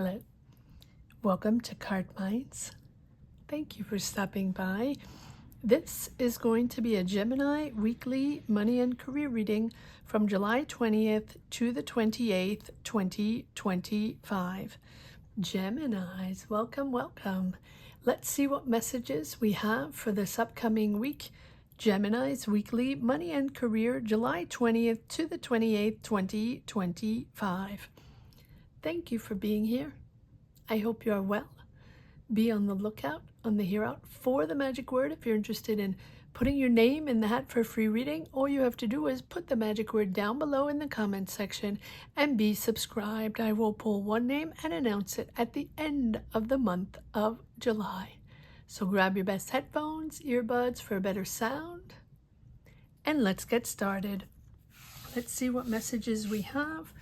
Hello, welcome to Cardminds. Thank you for stopping by. This is going to be a Gemini weekly money and career reading from July 20th to the 28th, 2025. Geminis, welcome, welcome. Let's see what messages we have for this upcoming week. Gemini's weekly money and career, July 20th to the 28th, 2025. Thank you for being here. I hope you are well. Be on the lookout, on the hear out for the magic word. If you're interested in putting your name in the hat for a free reading, all you have to do is put the magic word down below in the comment section and be subscribed. I will pull one name and announce it at the end of the month of July. So grab your best headphones, earbuds for a better sound, and let's get started. Let's see what messages we have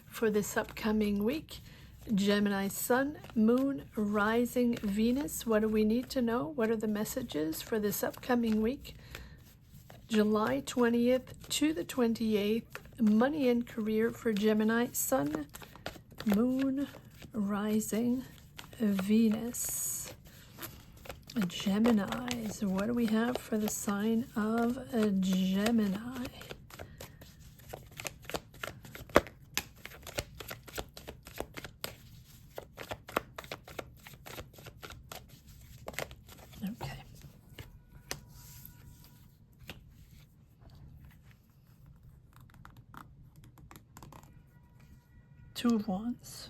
for this upcoming week. Gemini Sun, Moon, Rising, Venus. What do we need to know? What are the messages for this upcoming week? July 20th to the 28th, money and career for Gemini Sun, Moon, Rising, Venus. Geminis, what do we have for the sign of Gemini? Okay. Two of Wands.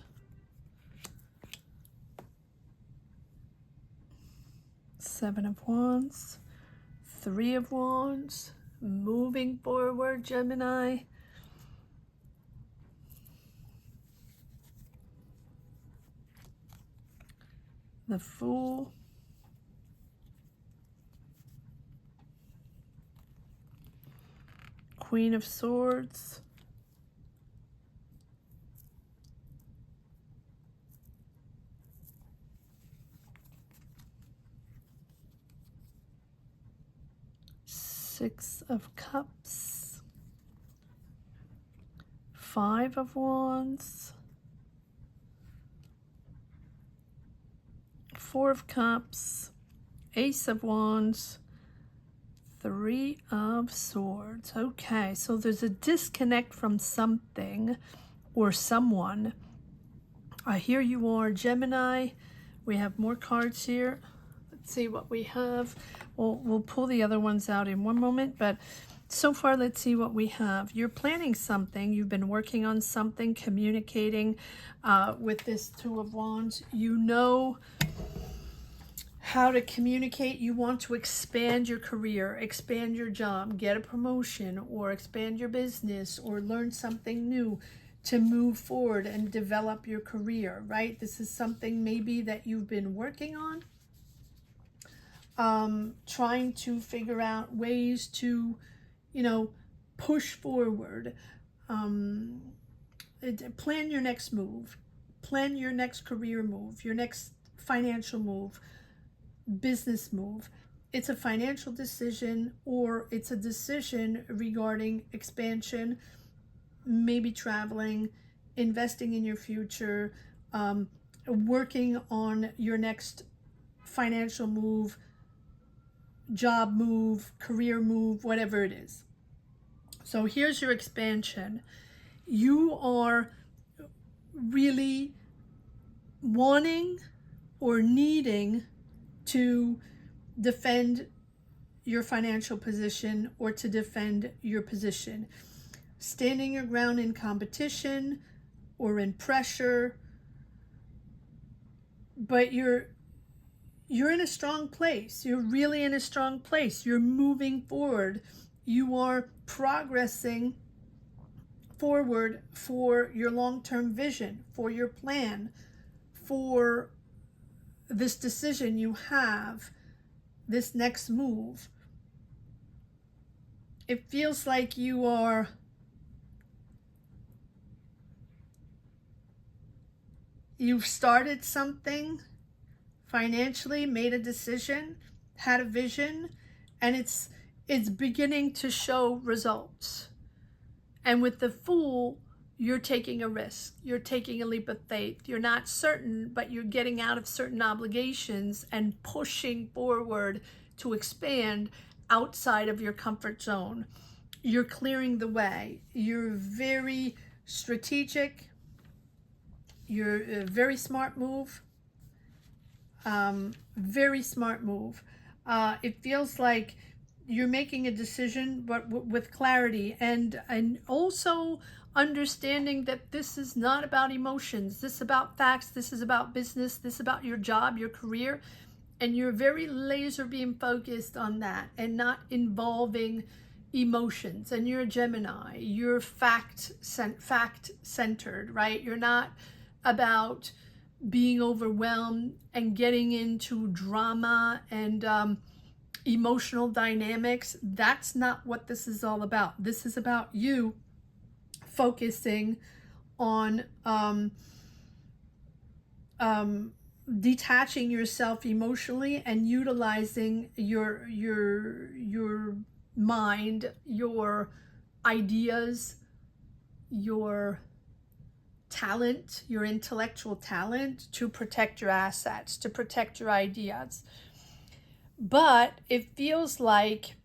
Seven of Wands. Three of Wands. Moving forward, Gemini. The Fool. Queen of Swords. Six of Cups. Five of Wands. Four of Cups. Ace of Wands. Three of Swords. Okay, so there's a disconnect from something or someone. Here you are, Gemini. We have more cards here. Let's see what we have. We'll pull the other ones out in one moment, but so far, let's see what we have. You're planning something. You've been working on something, communicating with this Two of Wands. You know how to communicate. You want to expand your career, expand your job, get a promotion, or expand your business, or learn something new to move forward and develop your career, right? This is something maybe that you've been working on, trying to figure out ways to, push forward. Plan your next move, plan your next career move, your next financial move, business move. It's a financial decision, or it's a decision regarding expansion, maybe traveling, investing in your future, working on your next financial move, job move, career move, whatever it is. So here's your expansion. You are really wanting or needing to defend your financial position, or to defend your position, standing your ground in competition or in pressure, but you're in a strong place. You're really in a strong place. You're moving forward. You are progressing forward for your long-term vision, for your plan, for this decision you have, this next move. It feels like you've started something financially, made a decision, had a vision, and it's beginning to show results. And with the Fool, you're taking a risk. You're taking a leap of faith. You're not certain, but you're getting out of certain obligations and pushing forward to expand outside of your comfort zone. You're clearing the way. You're very strategic. You're a very smart move. Very smart move. It feels like you're making a decision, but with clarity, and also understanding that this is not about emotions. This is about facts. This is about business. This is about your job, your career, and you're very laser beam focused on that and not involving emotions. And you're a Gemini. You're fact centered, right? You're not about being overwhelmed and getting into drama and emotional dynamics. That's not what this is all about. This is about you focusing on detaching yourself emotionally and utilizing your mind, your ideas, your talent, your intellectual talent, to protect your assets, to protect your ideas. But it feels like,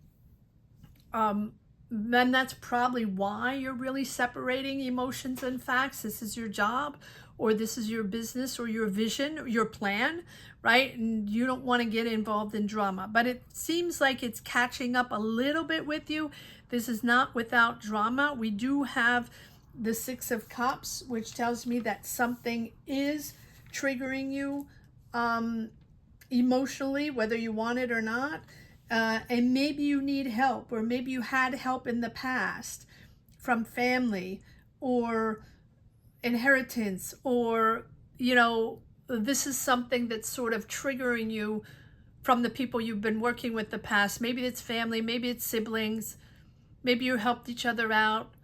and that's probably why you're really separating emotions and facts. This is your job, or this is your business, or your vision, or your plan, right? And you don't want to get involved in drama. But it seems like it's catching up a little bit with you. This is not without drama. We do have the Six of Cups, which tells me that something is triggering you emotionally, whether you want it or not. And maybe you need help, or maybe you had help in the past from family or inheritance, or, you know, this is something that's sort of triggering you from the people you've been working with the past. Maybe it's family, maybe it's siblings, maybe you helped each other out.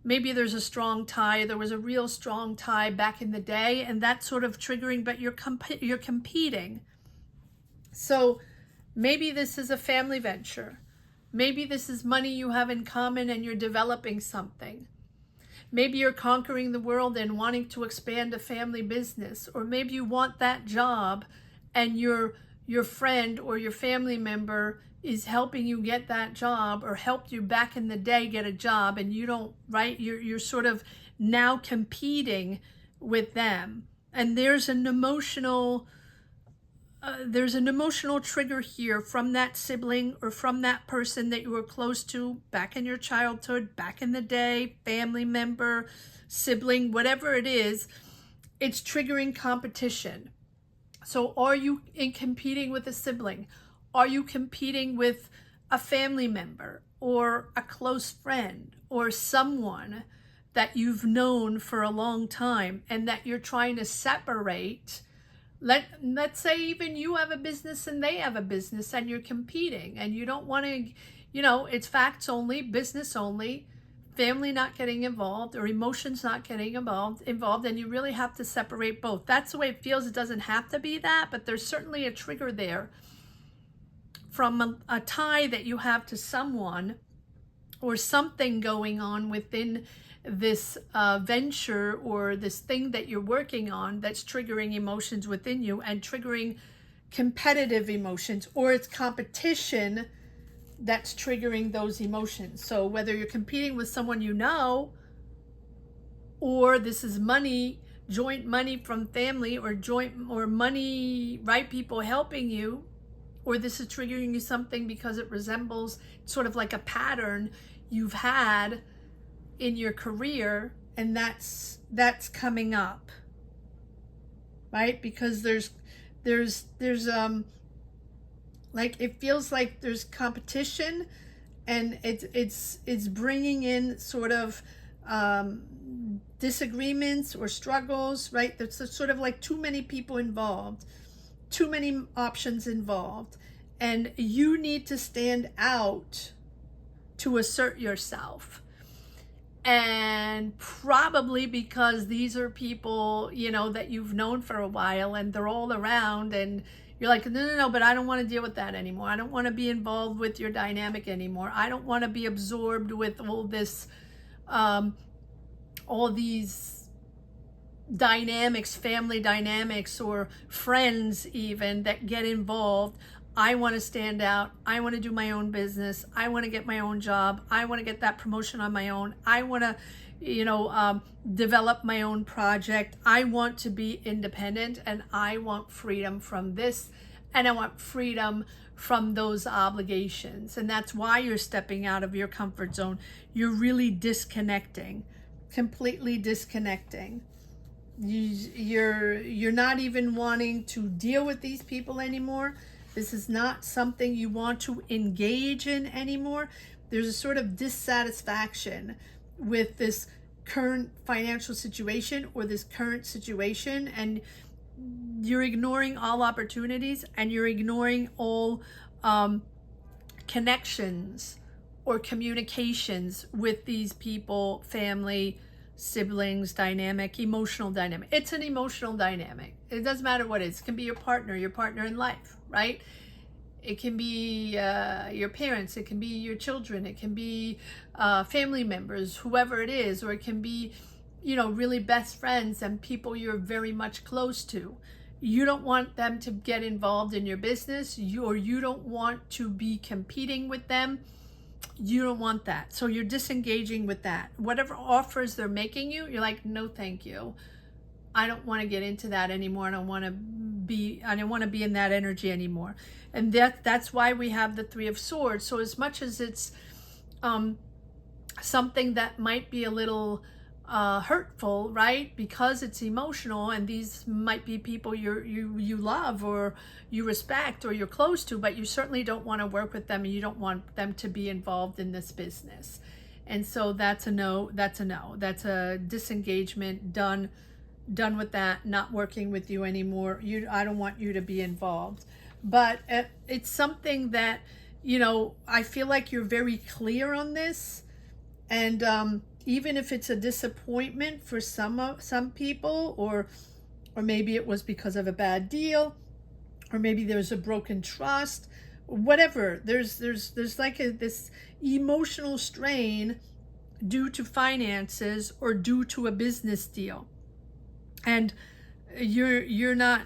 Maybe there's a strong tie. There was a real strong tie back in the day, and that's sort of triggering, but you're competing. So maybe this is a family venture. Maybe this is money you have in common and you're developing something. Maybe you're conquering the world and wanting to expand a family business, or maybe you want that job and your friend or your family member is helping you get that job, or helped you back in the day get a job, and you don't, right? You're sort of now competing with them. And there's an emotional trigger here from that sibling or from that person that you were close to back in your childhood, back in the day, family member, sibling, whatever it is. It's triggering competition. So are you competing with a sibling? Are you competing with a family member or a close friend or someone that you've known for a long time and that you're trying to separate? Let's say even you have a business and they have a business, and you're competing, and you don't want to, you know, it's facts only, business only, family not getting involved, or emotions not getting involved, and you really have to separate both. That's the way it feels. It doesn't have to be that, but there's certainly a trigger there from a tie that you have to someone, or something going on within this venture or this thing that you're working on that's triggering emotions within you and triggering competitive emotions, or it's competition that's triggering those emotions. So whether you're competing with someone you know, or this is money, joint money from family, or money, right, people helping you, or this is triggering you something because it resembles sort of like a pattern you've had in your career, and that's coming up, right? Because there's like, it feels like there's competition, and it's bringing in sort of disagreements or struggles, right? There's sort of like too many people involved, too many options involved, and you need to stand out to assert yourself. And probably because these are people, you know, that you've known for a while, and they're all around, and you're like, no, but I don't want to deal with that anymore. I don't want to be involved with your dynamic anymore. I don't want to be absorbed with all all these dynamics, family dynamics, or friends even that get involved. I want to stand out. I want to do my own business. I want to get my own job. I want to get that promotion on my own. I want to, develop my own project. I want to be independent, and I want freedom from this, and I want freedom from those obligations. And that's why you're stepping out of your comfort zone. You're really disconnecting, completely disconnecting. You're not even wanting to deal with these people anymore. This is not something you want to engage in anymore. There's a sort of dissatisfaction with this current financial situation or this current situation, and you're ignoring all opportunities, and you're ignoring all connections or communications with these people, family, siblings, dynamic, emotional dynamic. It's an emotional dynamic. It doesn't matter what it is. It can be your partner in life, right? It can be your parents, it can be your children, it can be family members, whoever it is, or it can be, really best friends and people you're very much close to. You don't want them to get involved in your business, or you don't want to be competing with them. You don't want that. So you're disengaging with that. Whatever offers they're making you, you're like, no, thank you. I don't want to get into that anymore. I don't want to be in that energy anymore. And that's why we have the Three of Swords. So as much as it's something that might be a little hurtful, right? Because it's emotional, and these might be people you love or you respect or you're close to, but you certainly don't want to work with them, and you don't want them to be involved in this business. And so that's a no. That's a disengagement. Done with that. Not working with you anymore. I don't want you to be involved. But it's something that, I feel like you're very clear on this. And even if it's a disappointment for some people, or maybe it was because of a bad deal, or maybe there's a broken trust, whatever, there's like this emotional strain due to finances or due to a business deal, and you're not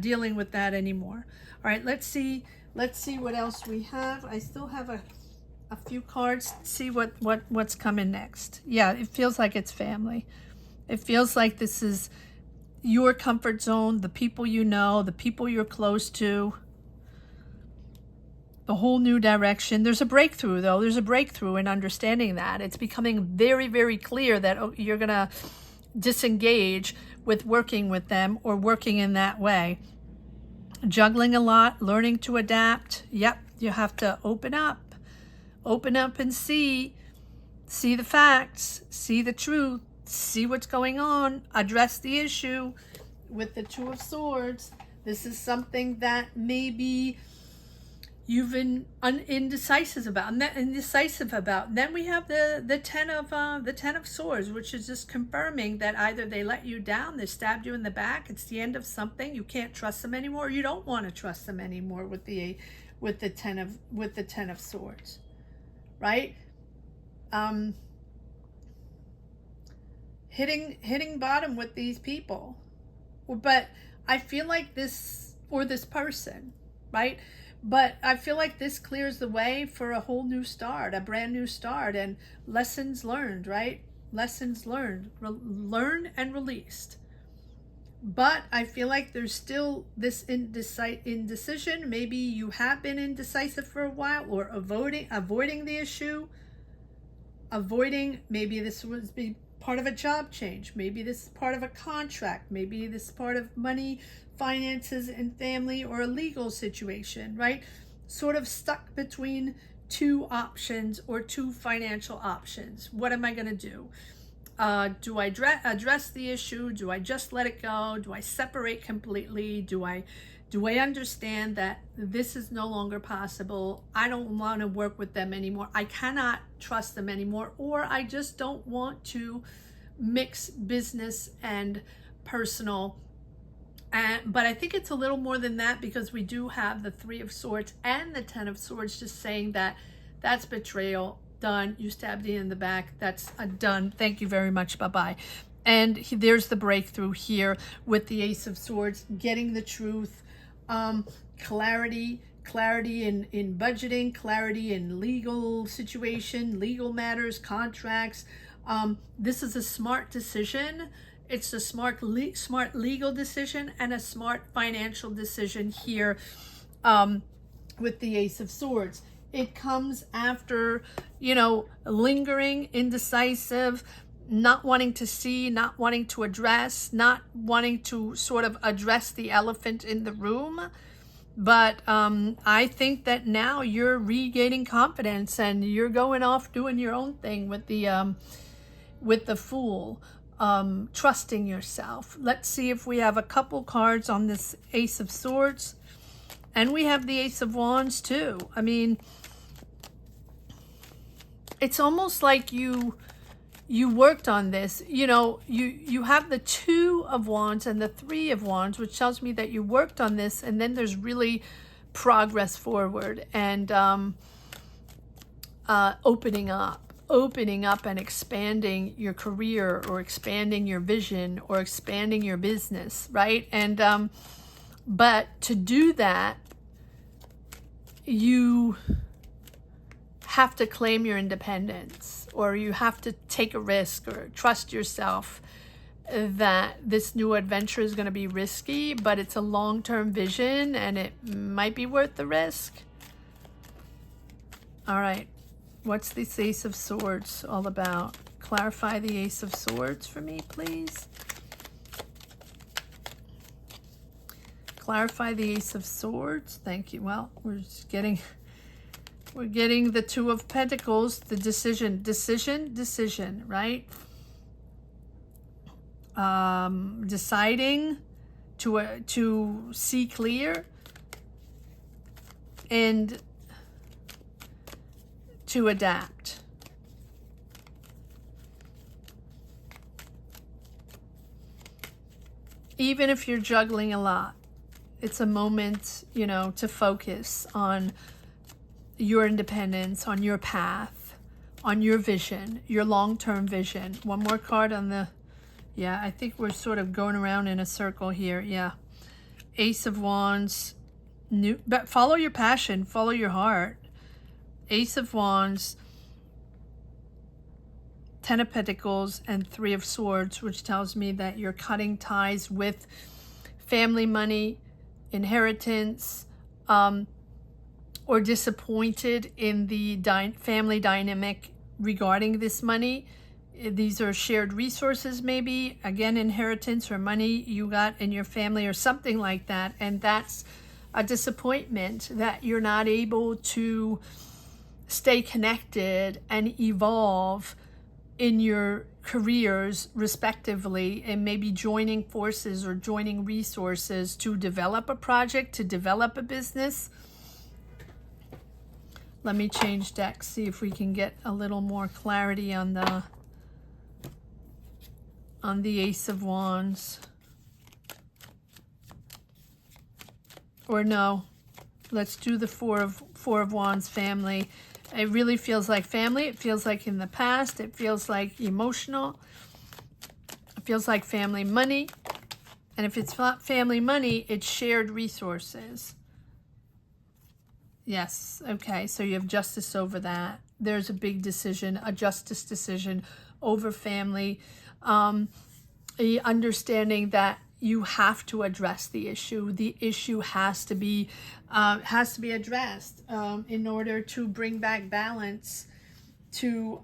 dealing with that anymore. All right, let's see what else we have. I still have a few cards. See what's coming next. Yeah, it feels like it's family. It feels like this is your comfort zone, the people you know, the people you're close to, the whole new direction. There's a breakthrough, though. There's a breakthrough in understanding that. It's becoming very, very clear that you're going to disengage with working with them or working in that way. Juggling a lot, learning to adapt. Yep, you have to open up and see the facts, see the truth, see what's going on, address the issue. With the Two of Swords, this is something that maybe you've been indecisive about. Then we have the ten of Swords, which is just confirming that either they let you down, they stabbed you in the back, it's the end of something, you can't trust them anymore, you don't want to trust them anymore with the Ten of Swords. Right? Hitting bottom with these people. But I feel like this person, right? But I feel like this clears the way for a whole new start, a brand new start, and lessons learned, right? Lessons learned, learned and released. But I feel like there's still this indecision. Maybe you have been indecisive for a while, or avoiding the issue. Maybe this was part of a job change. Maybe this is part of a contract. Maybe this is part of money, finances, and family, or a legal situation, right? Sort of stuck between two options or two financial options. What am I going to do? Do I address the issue? Do I just let it go? Do I separate completely? Do I understand that this is no longer possible? I don't want to work with them anymore. I cannot trust them anymore. Or I just don't want to mix business and personal. But I think it's a little more than that, because we do have the Three of Swords and the Ten of Swords just saying that that's betrayal. done. You stabbed it in the back. That's done. Thank you very much. Bye-bye. And there's the breakthrough here with the Ace of Swords, getting the truth, clarity in budgeting, clarity in legal situation, legal matters, contracts. This is a smart decision. It's a smart legal decision and a smart financial decision here with the Ace of Swords. It comes after, lingering, indecisive, not wanting to see, not wanting to address, not wanting to sort of address the elephant in the room. But I think that now you're regaining confidence and you're going off doing your own thing with the Fool, trusting yourself. Let's see if we have a couple cards on this Ace of Swords. And we have the Ace of Wands too. I mean, it's almost like you worked on this. You have the Two of Wands and the Three of Wands, which tells me that you worked on this, and then there's really progress forward and opening up and expanding your career, or expanding your vision, or expanding your business, right? And but to do that, you have to claim your independence, or you have to take a risk, or trust yourself that this new adventure is going to be risky, but it's a long-term vision and it might be worth the risk. All right, what's this Ace of Swords all about? Clarify the Ace of Swords for me, please. Clarify the Ace of Swords. Thank you. Well, we're getting the Two of Pentacles, the decision, right? Deciding to see clear and to adapt. Even if you're juggling a lot, it's a moment, to focus on your independence, on your path, on your vision, your long-term vision. One more card on the, yeah, I think we're sort of going around in a circle here. Yeah. Ace of Wands, but follow your passion, follow your heart. Ace of Wands, Ten of Pentacles, and Three of Swords, which tells me that you're cutting ties with family money, inheritance, or disappointed in the family dynamic regarding this money. These are shared resources, maybe, again, inheritance or money you got in your family or something like that. And that's a disappointment that you're not able to stay connected and evolve in your careers respectively, and maybe joining forces or joining resources to develop a project, to develop a business. Let me change decks, see if we can get a little more clarity on the Ace of Wands. Or no, let's do the Four of Wands, family. It really feels like family. It feels like in the past. It feels like emotional. It feels like family money. And if it's not family money, it's shared resources. Yes, okay, so you have justice over that. There's a big decision, a justice decision over family. Understanding that you have to address the issue. The issue has to be addressed in order to bring back balance to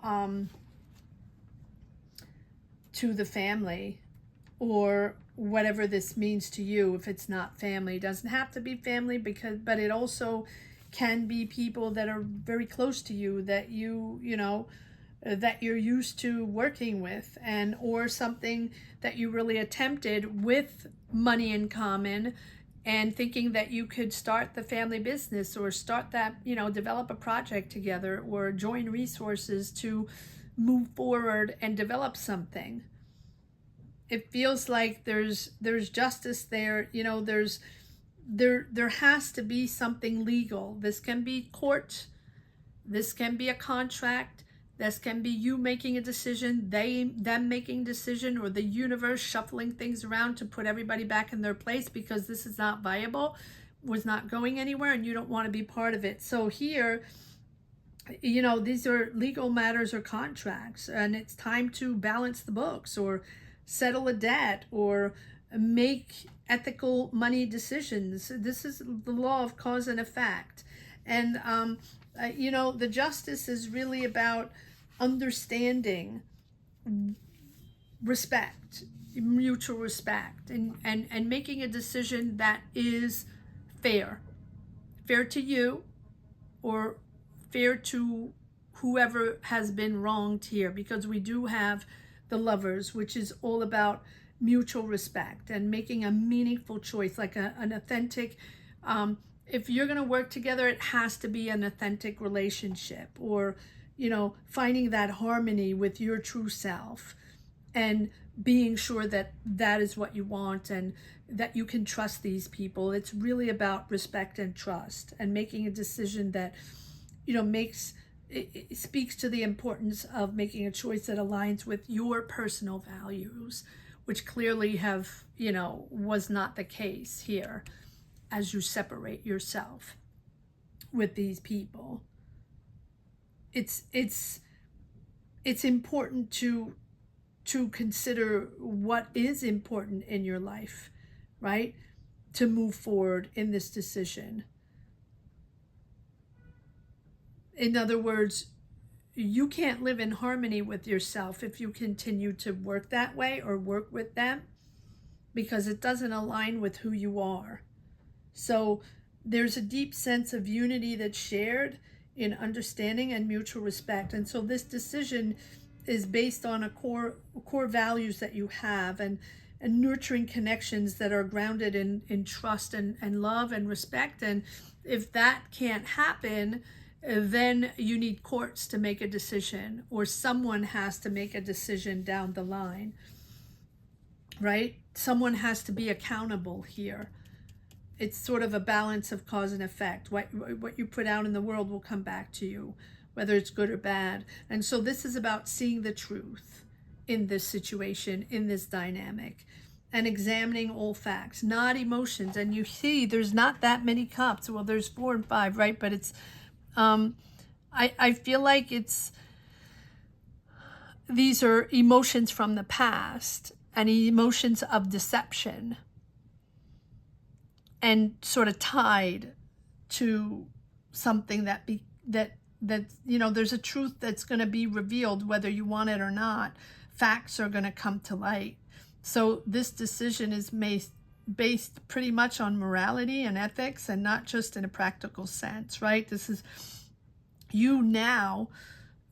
the family, or whatever this means to you. If it's not family, it doesn't have to be family, but it also can be people that are very close to you, that that you're used to working with, and or something that you really attempted with money in common, and thinking that you could start the family business, or start that, develop a project together, or join resources to move forward and develop something. It feels like there's justice there. There has to be something legal. This can be court. This can be a contract. This can be you making a decision, them making a decision, or the universe shuffling things around to put everybody back in their place because this is not viable, was not going anywhere, and you don't want to be part of it. So here, you know, these are legal matters or contracts, and it's time to balance the books or settle a debt or make ethical money decisions. This is the law of cause and effect. And, you know, the justice is really about understanding respect, mutual respect, and making a decision that is fair to you or fair to whoever has been wronged here, because we do have the Lovers, which is all about mutual respect and making a meaningful choice, like an authentic, if you're going to work together, it has to be an authentic relationship, or, you know, finding that harmony with your true self and being sure that that is what you want and that you can trust these people. It's really about respect and trust and making a decision that, you know, it speaks to the importance of making a choice that aligns with your personal values, which clearly have, you know, was not the case here as you separate yourself with these people. It's important to consider what is important in your life, right? To move forward in this decision. In other words, you can't live in harmony with yourself if you continue to work that way or work with them, because it doesn't align with who you are. So there's a deep sense of unity that's shared in understanding and mutual respect. And so this decision is based on a core values that you have, and nurturing connections that are grounded in trust and love and respect. And if that can't happen, then you need courts to make a decision, or someone has to make a decision down the line, right? Someone has to be accountable here. It's sort of a balance of cause and effect. What you put out in the world will come back to you, whether it's good or bad. And so this is about seeing the truth in this situation, in this dynamic, and examining all facts, not emotions. And you see there's not that many cups. Well, there's 4 and 5, right? But it's I feel like these are emotions from the past and emotions of deception, and sort of tied to something that you know, there's a truth that's going to be revealed whether you want it or not. Facts are going to come to light. So this decision is based pretty much on morality and ethics, and not just in a practical sense, right? This is you now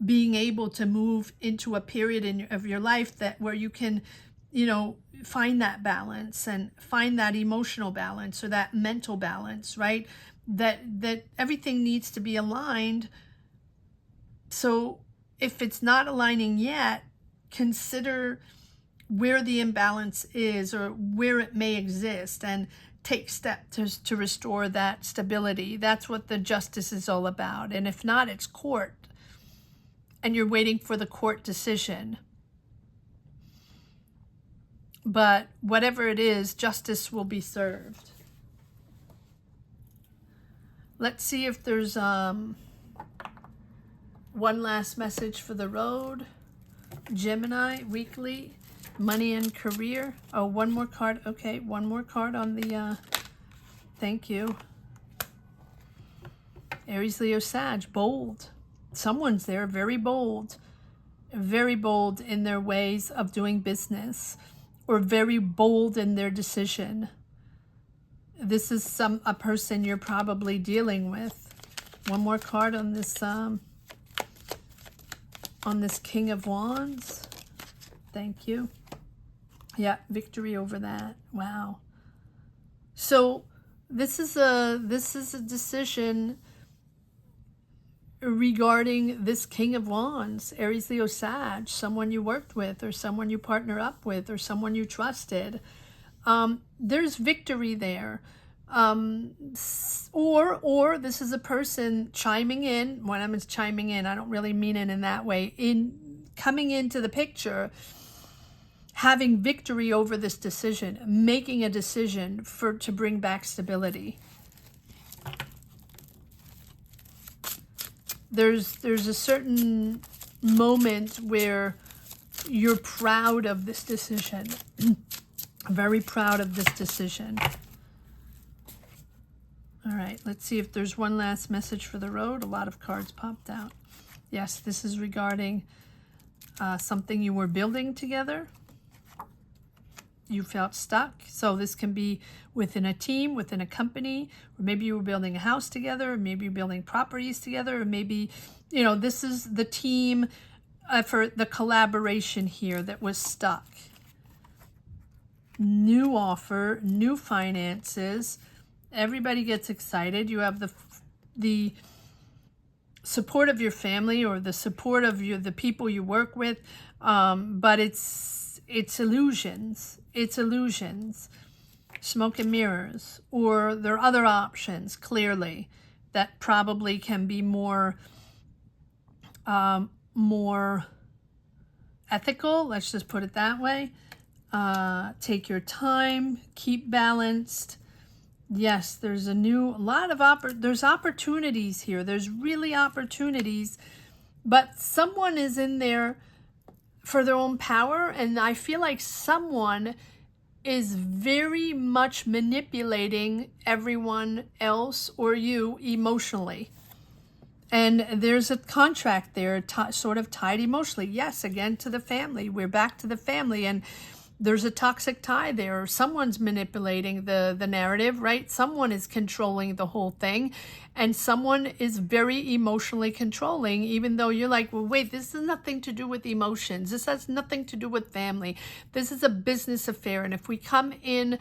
being able to move into a period of your life where you can, you know, find that balance and find that emotional balance or that mental balance, right? That everything needs to be aligned. So if it's not aligning yet, consider where the imbalance is or where it may exist, and take steps to restore that stability. That's what the justice is all about. And if not, it's court, and you're waiting for the court decision. But whatever it is, justice will be served. Let's see if there's one last message for the road. Gemini, weekly, money and career. Oh, one more card. Okay, one more card on the, thank you. Aries, Leo, Sag, bold. Someone's there, very bold in their ways of doing business, or very bold in their decision. This is a person you're probably dealing with. One more card on this King of Wands. Thank you. Yeah, victory over that. Wow. So this is a decision regarding this King of Wands, Aries, Leo, Sag, someone you worked with, or someone you partner up with, or someone you trusted. There's victory there. Or this is a person chiming in. When I'm chiming in, I don't really mean it in that way. In coming into the picture, having victory over this decision, making a decision to bring back stability. There's a certain moment where you're proud of this decision. Very proud of this decision. All right, let's see if there's one last message for the road. A lot of cards popped out. Yes, this is regarding something you were building together. You felt stuck. So this can be within a team, within a company, or maybe you were building a house together, or maybe you're building properties together, or maybe, you know, this is the team for the collaboration here that was stuck. New offer, new finances. Everybody gets excited. You have the support of your family or the support of the people you work with, but it's illusions. It's illusions, smoke and mirrors, or there are other options clearly that probably can be more ethical. Let's just put it that way. Take your time, keep balanced. Yes, there's there's opportunities here. There's really opportunities, but someone is in there for their own power, and I feel like someone is very much manipulating everyone else or you emotionally. And there's a contract there sort of tied emotionally. Yes, again, to the family. We're back to the family, and there's a toxic tie there. Someone's manipulating the narrative, right? Someone is controlling the whole thing, and someone is very emotionally controlling, even though you're like, well, wait, this has nothing to do with emotions. This has nothing to do with family. This is a business affair. And if we come in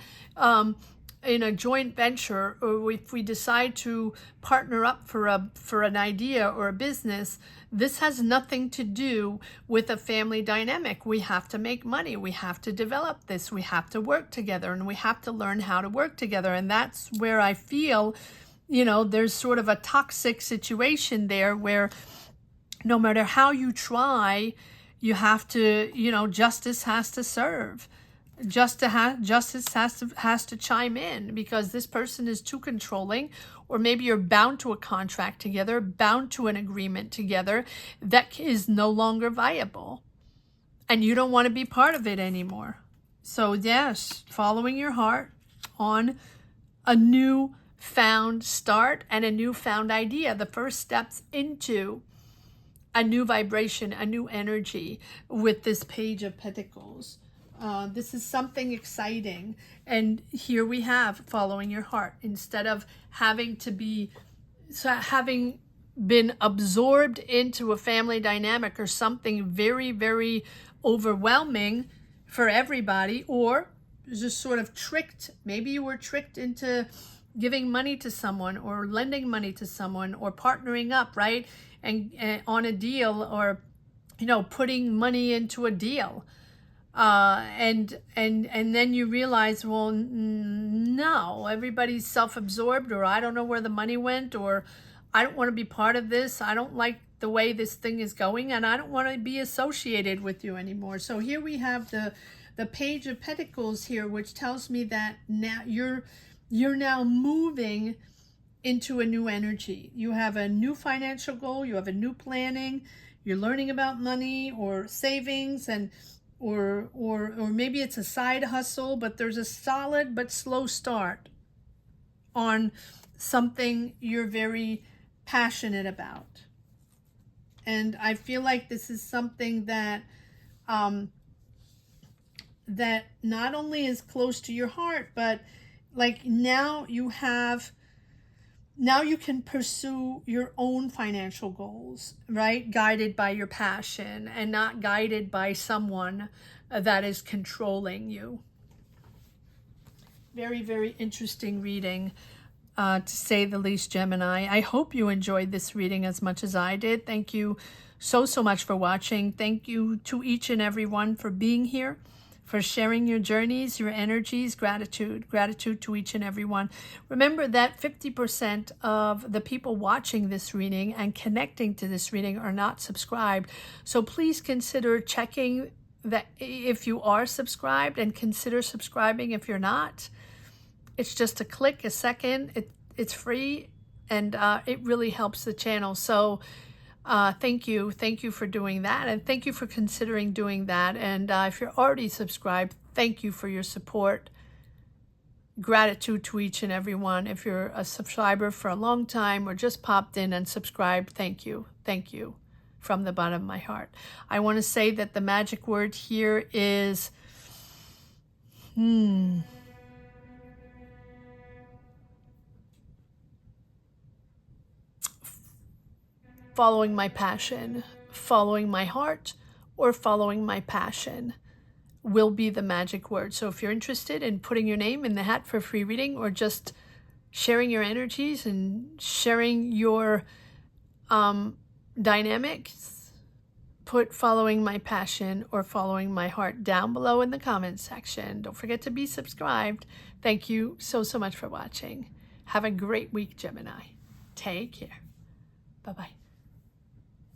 a joint venture, or if we decide to partner up for an idea or a business, this has nothing to do with a family dynamic. We have to make money. We have to develop this. We have to work together, and we have to learn how to work together. And that's where I feel, you know, there's sort of a toxic situation there where no matter how you try, you have to, you know, justice has to serve. Justice has to chime in, because this person is too controlling, or maybe you're bound to a contract together, bound to an agreement together that is no longer viable, and you don't want to be part of it anymore. So yes, following your heart on a new found start and a newfound idea, the first steps into a new vibration, a new energy with this Page of Pentacles. This is something exciting. And here we have following your heart. Instead of having been absorbed into a family dynamic or something very, very overwhelming for everybody, or just sort of tricked. Maybe you were tricked into giving money to someone, or lending money to someone, or partnering up, right? And on a deal, or, you know, putting money into a deal. And then you realize, well, no, everybody's self-absorbed, or I don't know where the money went, or I don't want to be part of this. I don't like the way this thing is going, and I don't want to be associated with you anymore. So here we have the Page of Pentacles here, which tells me that now you're now moving into a new energy. You have a new financial goal. You have a new planning. You're learning about money or savings, and or maybe it's a side hustle, but there's a solid but slow start on something you're very passionate about. And I feel like this is something that that not only is close to your heart, but like now you can pursue your own financial goals, right? Guided by your passion and not guided by someone that is controlling you. Very, very interesting reading, to say the least, Gemini. I hope you enjoyed this reading as much as I did. Thank you so much for watching. Thank you to each and every one for being here, for sharing your journeys, your energies. Gratitude. Gratitude to each and every one. Remember that 50% of the people watching this reading and connecting to this reading are not subscribed. So please consider checking that if you are subscribed, and consider subscribing if you're not. It's just a click, a second. It's free, and it really helps the channel. So thank you for doing that, and thank you for considering doing that. And if you're already subscribed, thank you for your support. Gratitude to each and every one. If you're a subscriber for a long time or just popped in and subscribed, thank you from the bottom of my heart. I want to say that the magic word here is following my passion, following my heart, or following my passion will be the magic word. So if you're interested in putting your name in the hat for a free reading, or just sharing your energies and sharing your dynamics, put following my passion or following my heart down below in the comments section. Don't forget to be subscribed. Thank you so much for watching. Have a great week, Gemini. Take care. Bye-bye.